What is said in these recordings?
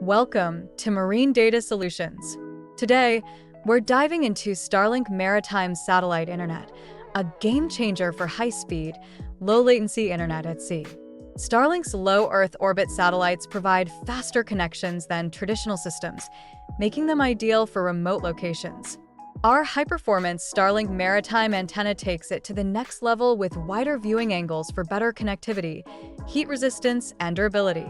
Welcome to Marine Data Solutions. Today, we're diving into Starlink Maritime Satellite Internet, a game changer for high-speed, low-latency internet at sea. Starlink's low Earth orbit satellites provide faster connections than traditional systems, making them ideal for remote locations. Our high-performance Starlink Maritime antenna takes it to the next level with wider viewing angles for better connectivity, heat resistance, and durability.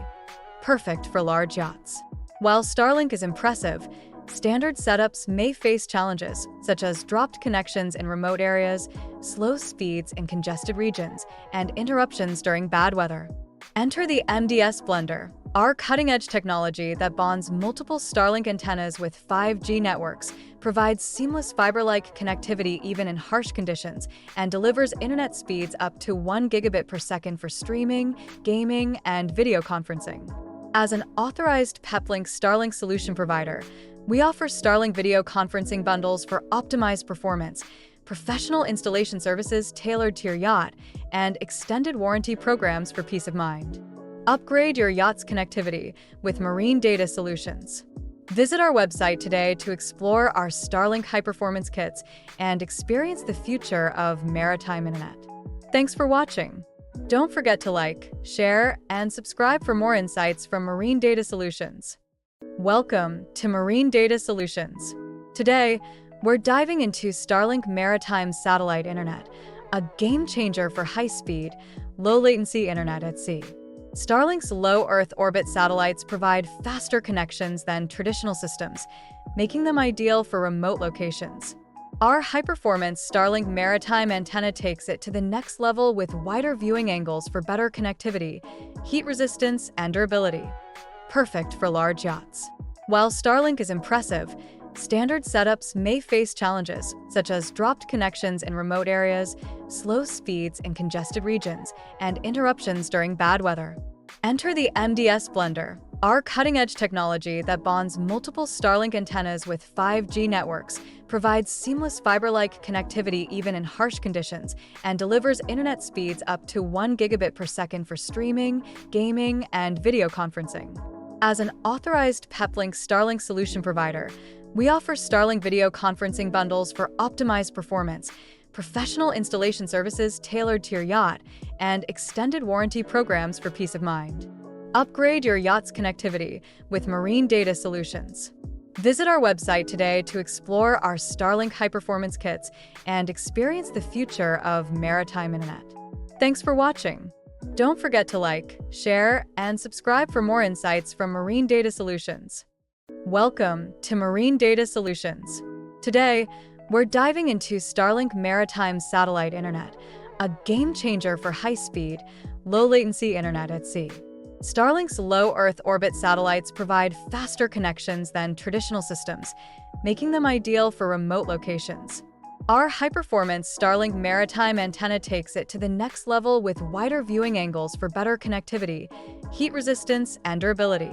Perfect for large yachts. While Starlink is impressive, standard setups may face challenges, such as dropped connections in remote areas, slow speeds in congested regions, and interruptions during bad weather. Enter the MDS Blender, our cutting-edge technology that bonds multiple Starlink antennas with 5G networks, provides seamless fiber-like connectivity even in harsh conditions, and delivers internet speeds up to 1 gigabit per second for streaming, gaming, and video conferencing. As an authorized Peplink Starlink solution provider, we offer Starlink Video Conferencing Bundles for optimized performance, professional installation services tailored to your yacht, and extended warranty programs for peace of mind. Upgrade your yacht's connectivity with Marine Data Solutions. Visit our website today to explore our Starlink high-performance kits and experience the future of maritime internet. Thanks for watching. Don't forget to like, share, and subscribe for more insights from Marine Data Solutions. Welcome to Marine Data Solutions. Today, we're diving into Starlink Maritime Satellite Internet, a game changer for high-speed, low-latency internet at sea. Starlink's low Earth orbit satellites provide faster connections than traditional systems, making them ideal for remote locations. Our high-performance Starlink Maritime antenna takes it to the next level with wider viewing angles for better connectivity, heat resistance, and durability. Perfect for large yachts. While Starlink is impressive, standard setups may face challenges, such as dropped connections in remote areas, slow speeds in congested regions, and interruptions during bad weather. Enter the MDS Blender, our cutting-edge technology that bonds multiple Starlink antennas with 5G networks, provides seamless fiber-like connectivity even in harsh conditions, and delivers internet speeds up to 1 gigabit per second for streaming, gaming, and video conferencing. As an authorized Peplink Starlink solution provider, we offer Starlink Video Conferencing Bundles for optimized performance, professional installation services tailored to your yacht, and extended warranty programs for peace of mind. Upgrade your yacht's connectivity with Marine Data Solutions. Visit our website today to explore our Starlink high-performance kits and experience the future of maritime internet. Thanks for watching. Don't forget to like, share, and subscribe for more insights from Marine Data Solutions. Welcome to Marine Data Solutions. Today, we're diving into Starlink Maritime Satellite Internet, a game changer for high-speed, low-latency internet at sea. Starlink's low Earth orbit satellites provide faster connections than traditional systems, making them ideal for remote locations. Our high-performance Starlink Maritime antenna takes it to the next level with wider viewing angles for better connectivity, heat resistance, and durability.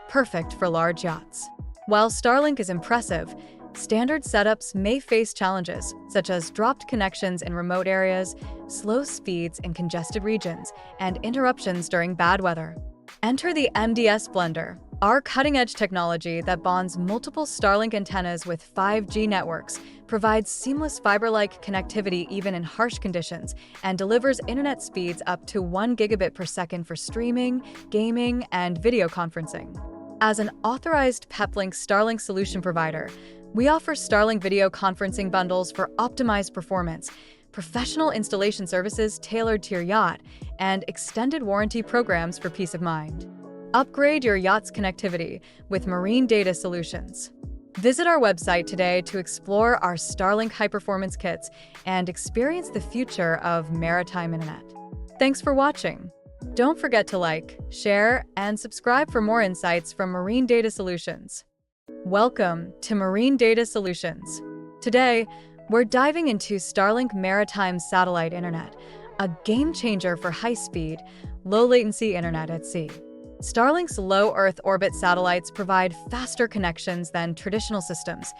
Perfect for large yachts. While Starlink is impressive, standard setups may face challenges, such as dropped connections in remote areas, slow speeds in congested regions, and interruptions during bad weather. Enter the MDS Blender, our cutting-edge technology that bonds multiple Starlink antennas with 5G networks, provides seamless fiber-like connectivity even in harsh conditions, and delivers internet speeds up to 1 gigabit per second for streaming, gaming, and video conferencing. As an authorized Peplink Starlink solution provider, we offer Starlink Video Conferencing Bundles for optimized performance, professional installation services tailored to your yacht, and extended warranty programs for peace of mind. Upgrade your yacht's connectivity with Marine Data Solutions. Visit our website today to explore our Starlink high-performance kits and experience the future of maritime internet. Thanks for watching. Don't forget to like, share, and subscribe for more insights from Marine Data Solutions. Welcome to Marine Data Solutions. Today, we're diving into Starlink Maritime Satellite Internet, a game changer for high-speed, low-latency internet at sea. Starlink's low Earth orbit satellites provide faster connections than traditional systems,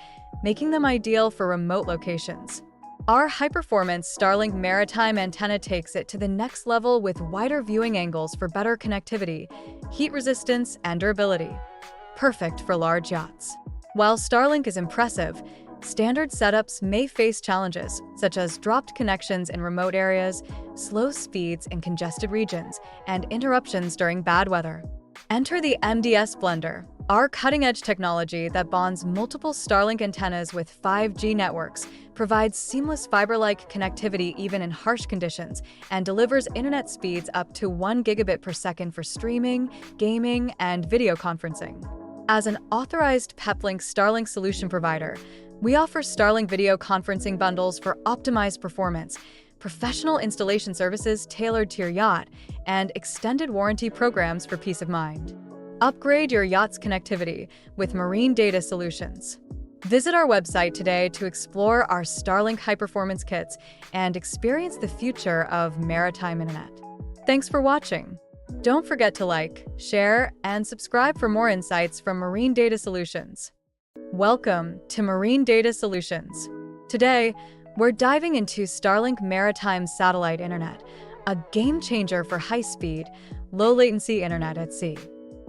making them ideal for remote locations. Our high-performance Starlink Maritime antenna takes it to the next level with wider viewing angles for better connectivity, heat resistance, and durability. perfect for large yachts. While Starlink is impressive, standard setups may face challenges, such as dropped connections in remote areas, slow speeds in congested regions, and interruptions during bad weather. Enter the MDS Blender, our cutting-edge technology that bonds multiple Starlink antennas with 5G networks, provides seamless fiber-like connectivity even in harsh conditions, and delivers internet speeds up to 1 gigabit per second for streaming, gaming, and video conferencing. As an authorized Peplink Starlink solution provider, we offer Starlink Video Conferencing Bundles for optimized performance, professional installation services tailored to your yacht, and extended warranty programs for peace of mind. Upgrade your yacht's connectivity with marine data solutions. Visit our website today to explore our Starlink high-performance kits and experience the future of maritime internet. Thanks for watching. Don't forget to like, share, and subscribe for more insights from Marine Data Solutions. Welcome to Marine Data Solutions. Today, we're diving into Starlink Maritime Satellite Internet, a game-changer for high-speed, low-latency internet at sea.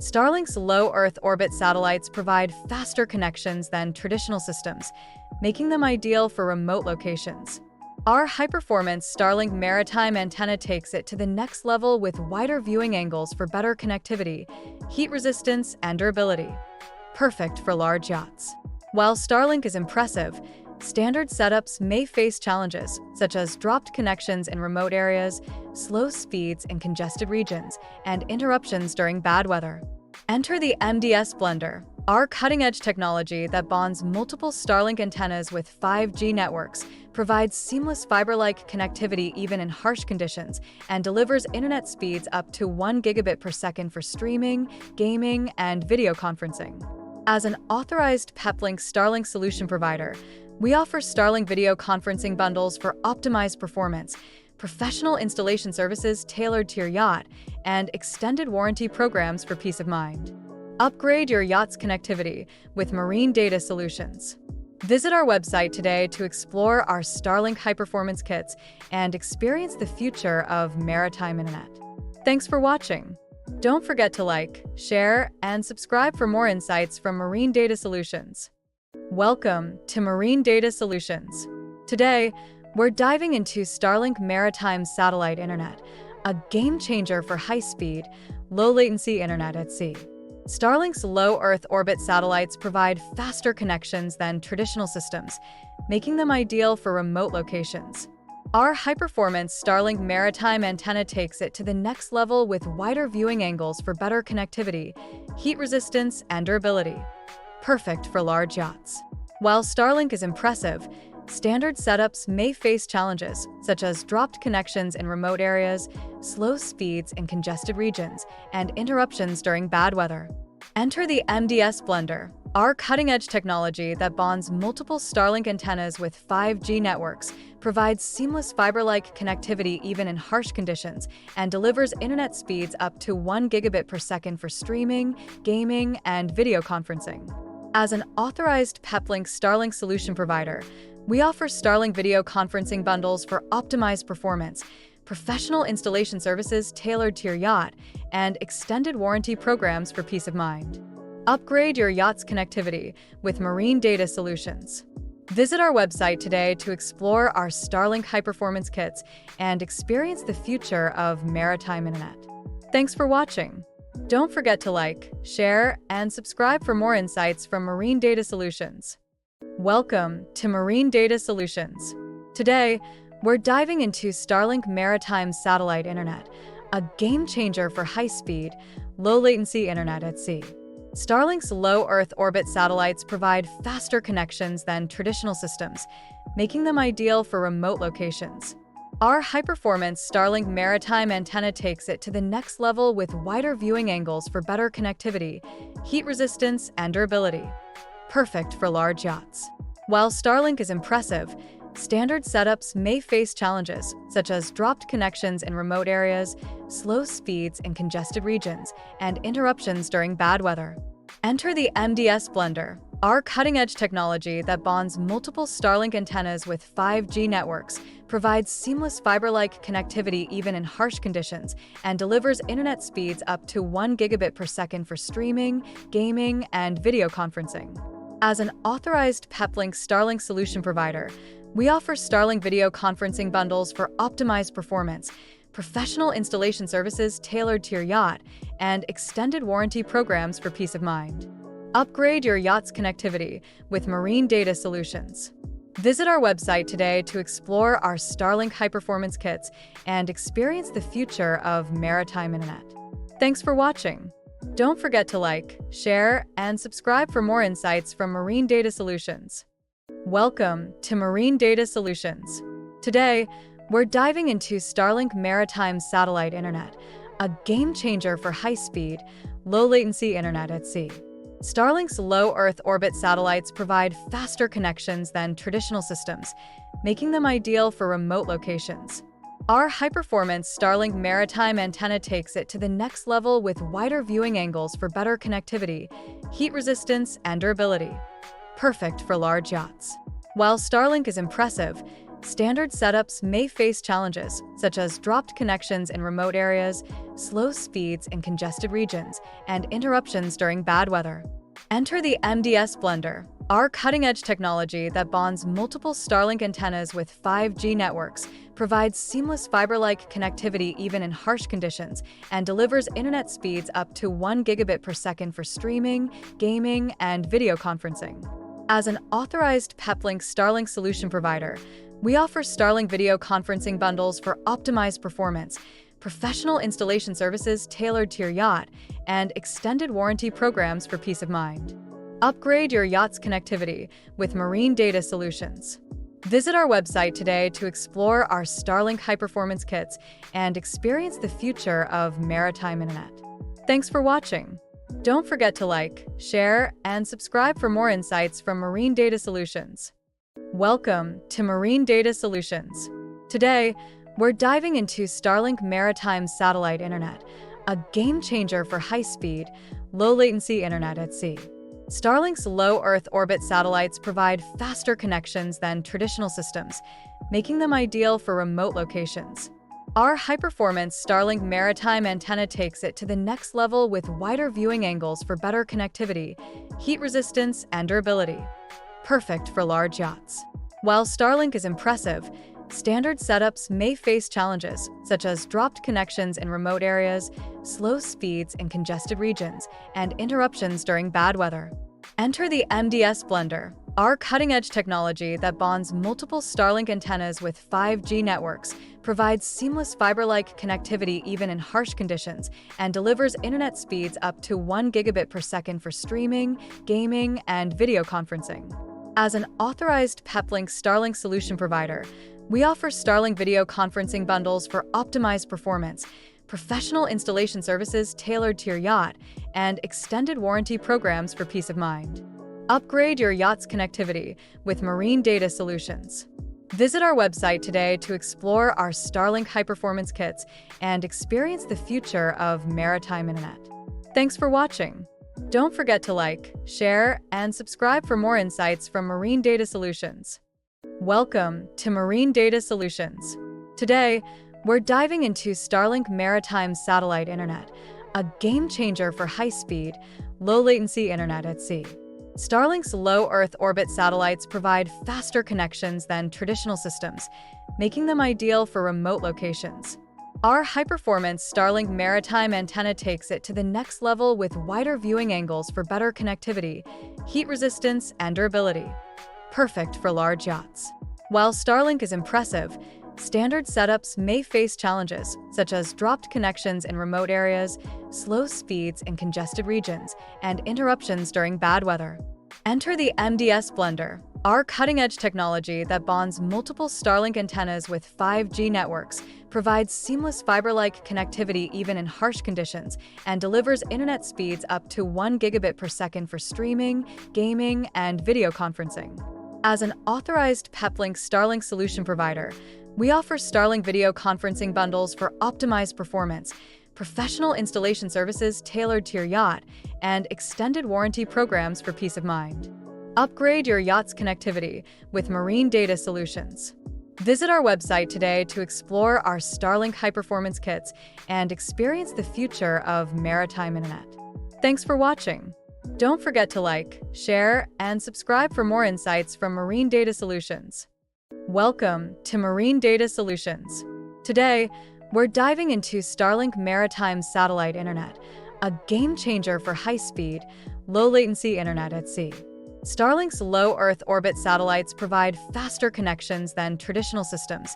Starlink's low Earth orbit satellites provide faster connections than traditional systems, making them ideal for remote locations. Our high-performance Starlink Maritime antenna takes it to the next level with wider viewing angles for better connectivity, heat resistance, and durability. Perfect for large yachts. While Starlink is impressive, standard setups may face challenges, such as dropped connections in remote areas, slow speeds in congested regions, and interruptions during bad weather. Enter the MDS Blender, our cutting-edge technology that bonds multiple Starlink antennas with 5G networks, provides seamless fiber-like connectivity even in harsh conditions, and delivers internet speeds up to 1 gigabit per second for streaming, gaming, and video conferencing. As an authorized Peplink Starlink solution provider, we offer Starlink Video Conferencing Bundles for optimized performance, professional installation services tailored to your yacht, and extended warranty programs for peace of mind. Upgrade your yacht's connectivity with marine data solutions. Visit our website today to explore our Starlink high-performance kits and experience the future of maritime internet. Thanks for watching. Don't forget to like, share, and subscribe for more insights from Marine Data Solutions. Welcome to Marine Data Solutions. Today, we're diving into Starlink Maritime Satellite Internet, a game-changer for high-speed, low-latency internet at sea. Starlink's low Earth orbit satellites provide faster connections than traditional systems, making them ideal for remote locations. Our high-performance Starlink Maritime antenna takes it to the next level with wider viewing angles for better connectivity, heat resistance, and durability. Perfect for large yachts. While Starlink is impressive, standard setups may face challenges, such as dropped connections in remote areas, slow speeds in congested regions, and interruptions during bad weather. Enter the MDS Blender, our cutting-edge technology that bonds multiple Starlink antennas with 5G networks, provides seamless fiber-like connectivity even in harsh conditions, and delivers internet speeds up to 1 gigabit per second for streaming, gaming, and video conferencing. As an authorized Peplink Starlink solution provider, we offer Starlink Video Conferencing Bundles for optimized performance, professional installation services tailored to your yacht, and extended warranty programs for peace of mind. Upgrade your yacht's connectivity with marine data solutions. Visit our website today to explore our Starlink high-performance kits and experience the future of maritime internet. Thanks for watching. Don't forget to like, share, and subscribe for more insights from Marine Data Solutions. Welcome to Marine Data Solutions. Today, we're diving into Starlink Maritime Satellite Internet, a game-changer for high-speed, low-latency internet at sea. Starlink's low Earth orbit satellites provide faster connections than traditional systems, making them ideal for remote locations. Our high-performance Starlink Maritime antenna takes it to the next level with wider viewing angles for better connectivity, heat resistance, and durability. Perfect for large yachts. While Starlink is impressive, standard setups may face challenges, such as dropped connections in remote areas, slow speeds in congested regions, and interruptions during bad weather. Enter the MDS Blender, Our cutting-edge technology that bonds multiple Starlink antennas with 5G networks provides seamless fiber-like connectivity even in harsh conditions and delivers internet speeds up to 1 gigabit per second for streaming, gaming, and video conferencing. As an authorized Peplink Starlink solution provider, we offer Starlink Video Conferencing Bundles for optimized performance, professional installation services tailored to your yacht, and extended warranty programs for peace of mind. Upgrade your yacht's connectivity with marine data solutions. Visit our website today to explore our Starlink high-performance kits and experience the future of maritime internet. Thanks for watching. Don't forget to like, share, and subscribe for more insights from Marine Data Solutions. Welcome to Marine Data Solutions. Today, we're diving into Starlink Maritime Satellite Internet, a game-changer for high-speed, low-latency internet at sea. Starlink's low Earth orbit satellites provide faster connections than traditional systems, making them ideal for remote locations. Our high-performance Starlink Maritime antenna takes it to the next level with wider viewing angles for better connectivity, heat resistance, and durability. Perfect for large yachts. While Starlink is impressive, standard setups may face challenges, such as dropped connections in remote areas, slow speeds in congested regions, and interruptions during bad weather. Enter the MDS Blender, our cutting-edge technology that bonds multiple Starlink antennas with 5G networks, provides seamless fiber-like connectivity even in harsh conditions, and delivers internet speeds up to 1 gigabit per second for streaming, gaming, and video conferencing. As an authorized Peplink Starlink solution provider, we offer Starlink Video Conferencing Bundles for optimized performance, professional installation services tailored to your yacht, and extended warranty programs for peace of mind. Upgrade your yacht's connectivity with marine data solutions. Visit our website today to explore our Starlink high-performance kits and experience the future of maritime internet. Thanks for watching. Don't forget to like, share, and subscribe for more insights from Marine Data Solutions. Welcome to Marine Data Solutions. Today, we're diving into Starlink Maritime Satellite Internet, a game-changer for high-speed, low-latency internet at sea. Starlink's low Earth orbit satellites provide faster connections than traditional systems, making them ideal for remote locations. Our high-performance Starlink Maritime antenna takes it to the next level with wider viewing angles for better connectivity, heat resistance, and durability. Perfect for large yachts. While Starlink is impressive, standard setups may face challenges, such as dropped connections in remote areas, slow speeds in congested regions, and interruptions during bad weather. Enter the MDS Blender, our cutting-edge technology that bonds multiple Starlink antennas with 5G networks, provides seamless fiber-like connectivity even in harsh conditions, and delivers internet speeds up to 1 gigabit per second for streaming, gaming, and video conferencing. As an authorized Peplink Starlink solution provider, we offer Starlink Video Conferencing Bundles for optimized performance, professional installation services tailored to your yacht, and extended warranty programs for peace of mind. Upgrade your yacht's connectivity with marine data solutions. Visit our website today to explore our Starlink high-performance kits and experience the future of maritime internet. Thanks for watching. Don't forget to like, share, and subscribe for more insights from Marine Data Solutions. Welcome to Marine Data Solutions. Today, we're diving into Starlink Maritime Satellite Internet, a game-changer for high-speed, low-latency internet at sea. Starlink's low Earth orbit satellites provide faster connections than traditional systems, making them ideal for remote locations. Our high-performance Starlink Maritime antenna takes it to the next level with wider viewing angles for better connectivity, heat resistance, and durability. Perfect for large yachts. While Starlink is impressive, standard setups may face challenges, such as dropped connections in remote areas, slow speeds in congested regions, and interruptions during bad weather. Enter the MDS Blender, our cutting-edge technology that bonds multiple Starlink antennas with 5G networks, provides seamless fiber-like connectivity even in harsh conditions, and delivers internet speeds up to 1 gigabit per second for streaming, gaming, and video conferencing. As an authorized Peplink Starlink solution provider, we offer Starlink Video Conferencing Bundles for optimized performance, professional installation services tailored to your yacht, and extended warranty programs for peace of mind. Upgrade your yacht's connectivity with marine data solutions. Visit our website today to explore our Starlink high-performance kits and experience the future of maritime internet. Thanks for watching. Don't forget to like, share, and subscribe for more insights from Marine Data Solutions. Welcome to Marine Data Solutions. Today, we're diving into Starlink Maritime Satellite Internet, a game-changer for high-speed, low-latency internet at sea. Starlink's low Earth orbit satellites provide faster connections than traditional systems,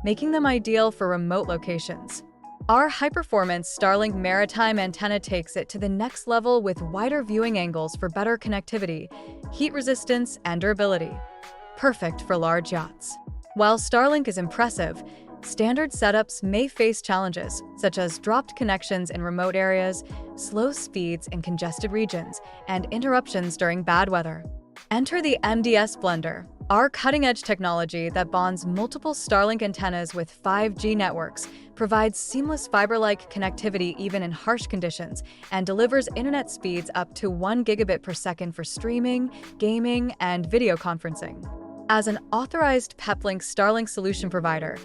making them ideal for remote locations. Our high-performance Starlink Maritime antenna takes it to the next level with wider viewing angles for better connectivity, heat resistance, and durability. Perfect for large yachts. While Starlink is impressive, standard setups may face challenges, such as dropped connections in remote areas, slow speeds in congested regions, and interruptions during bad weather. Enter the MDS Blender, our cutting-edge technology that bonds multiple Starlink antennas with 5G networks, provides seamless fiber-like connectivity even in harsh conditions, and delivers internet speeds up to 1 gigabit per second for streaming, gaming, and video conferencing. As an authorized Peplink Starlink solution provider,